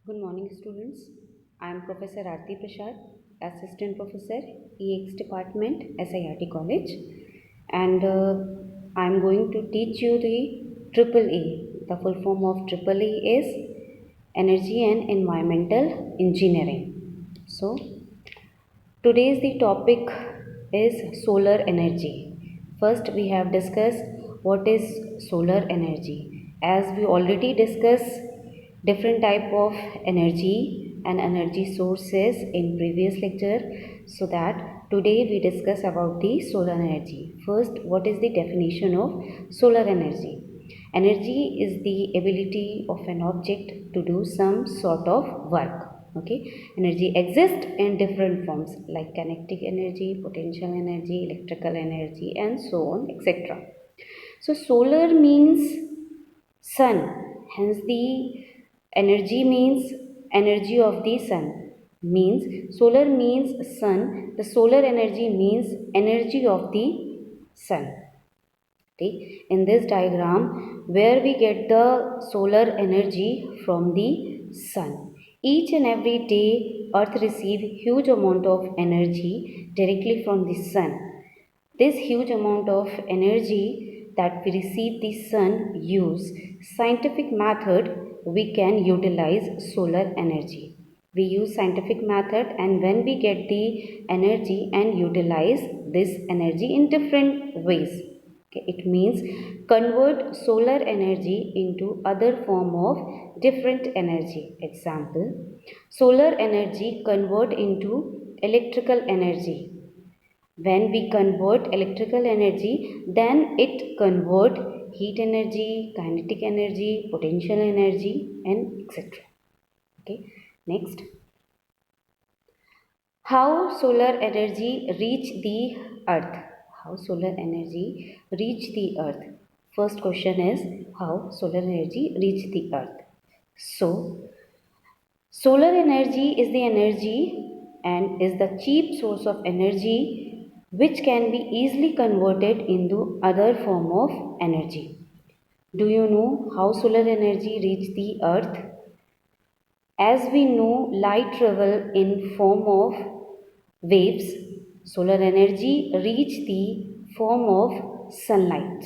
Good morning, students. I am Professor Aarti Prasad, Assistant Professor, EX Department, SIRT College, and I am going to teach you the Triple E. The full form of Triple E is Energy and Environmental Engineering. So, today's the topic is solar energy. First, we have discussed what is solar energy. As we already discussed different type of energy and energy sources in previous lecture, so that today we discuss about the solar energy. First, what is the definition of solar energy? Energy is the ability of an object to do some sort of work. Okay, energy exists in different forms like kinetic energy, potential energy, electrical energy, and so on, etc. So solar means sun, hence the energy means energy of the sun, means solar means sun, the solar energy means energy of the sun. Okay, in this diagram where we get the solar energy from the sun. Each and every day earth receive huge amount of energy directly from the sun. This huge amount of energy that we receive the sun use scientific method we can utilize solar energy. We use scientific method, and when we get the energy and utilize this energy in different ways. Okay, it means convert solar energy into other form of different energy. Example, solar energy convert into electrical energy. When we convert electrical energy, then it convert heat energy, kinetic energy, potential energy, and etc. Okay, next, how solar energy reach the earth? How solar energy reach the earth? First question is how solar energy reach the earth. So, solar energy is the energy and is the cheap source of energy which can be easily converted into other form of energy. Do you know how solar energy reach the earth? As we know, light travel in form of waves. Solar energy reach the form of sunlight.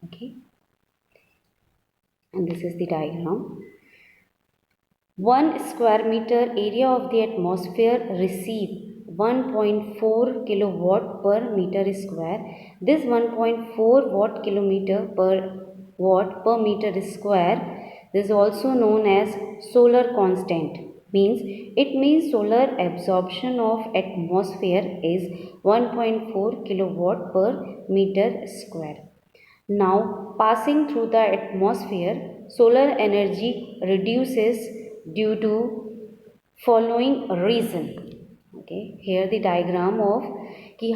Okay, and this is the diagram. 1 square meter area of the atmosphere receive 1.4 kilowatt per meter square. This 1.4 watt kilometer per watt per meter square, this is also known as solar constant. Means solar absorption of atmosphere is 1.4 kilowatt per meter square. Now, passing through the atmosphere, solar energy reduces due to following reason. Okay, here the diagram of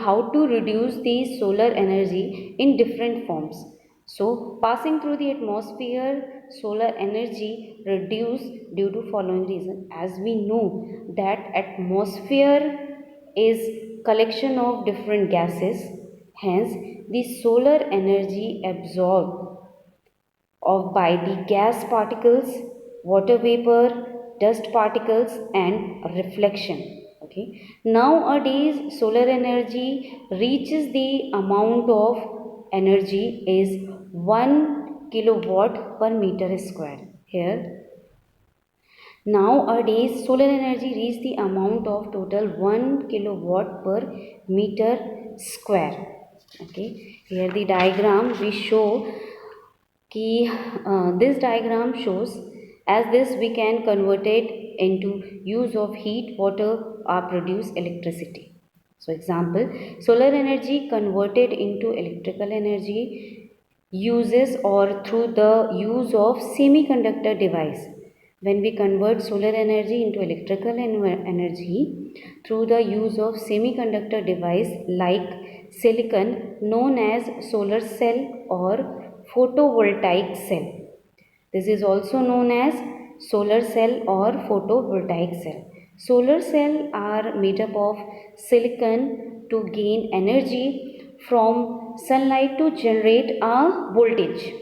how to reduce the solar energy in different forms. So, passing through the atmosphere, solar energy reduce due to following reason. As we know that atmosphere is collection of different gases, hence the solar energy absorbed of by the gas particles, water vapor, dust particles, and reflection. Okay. Nowadays, solar energy reaches the amount of energy is 1 kilowatt per meter square. Here, nowadays, solar energy reaches the amount of total 1 kilowatt per meter square. Okay, here the diagram we show this diagram shows as this we can convert it into use of heat, water, or produce electricity. So example, solar energy converted into electrical energy uses or through the use of semiconductor device. When we convert solar energy into electrical energy through the use of semiconductor device like silicon known as solar cell or photovoltaic cell. This is also known as solar cell or photovoltaic cell. Solar cells are made up of silicon to gain energy from sunlight to generate a voltage,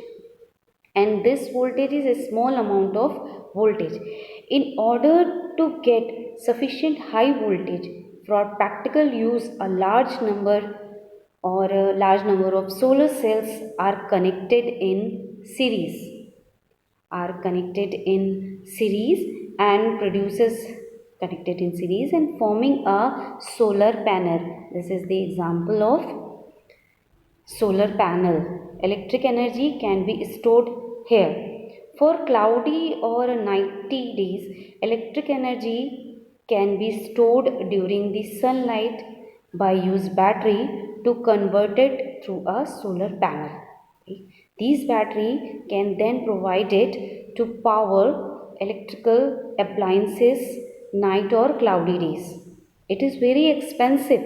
and this voltage is a small amount of voltage. In order to get sufficient high voltage for practical use, a large number of solar cells are connected in series and produces connected in series and forming a solar panel. This is the example of solar panel. Electric energy can be stored here. For cloudy or nighty days, electric energy can be stored during the sunlight by use battery to convert it through a solar panel. Okay. These battery can then provide it to power electrical appliances night or cloudy days. It is very expensive,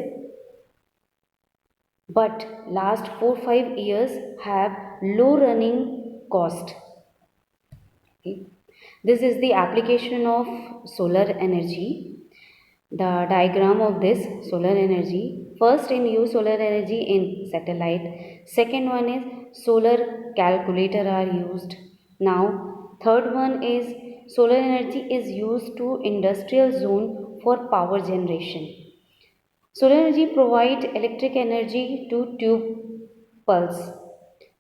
but last 4-5 years have low running cost. Okay. This is the application of solar energy. The diagram of this solar energy: first, in use solar energy in satellite. Second one is solar calculator are used. Now third one is solar energy is used to industrial zone for power generation. Solar energy provides electric energy to tube pulse.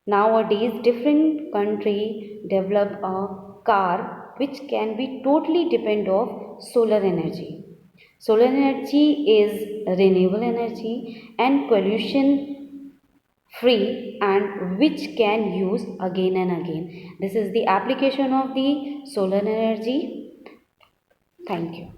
Nowadays, different country develop a car which can be totally depend of solar energy. Solar energy is renewable energy and pollution free and which can use again and again. This is the application of the solar energy. Thank you.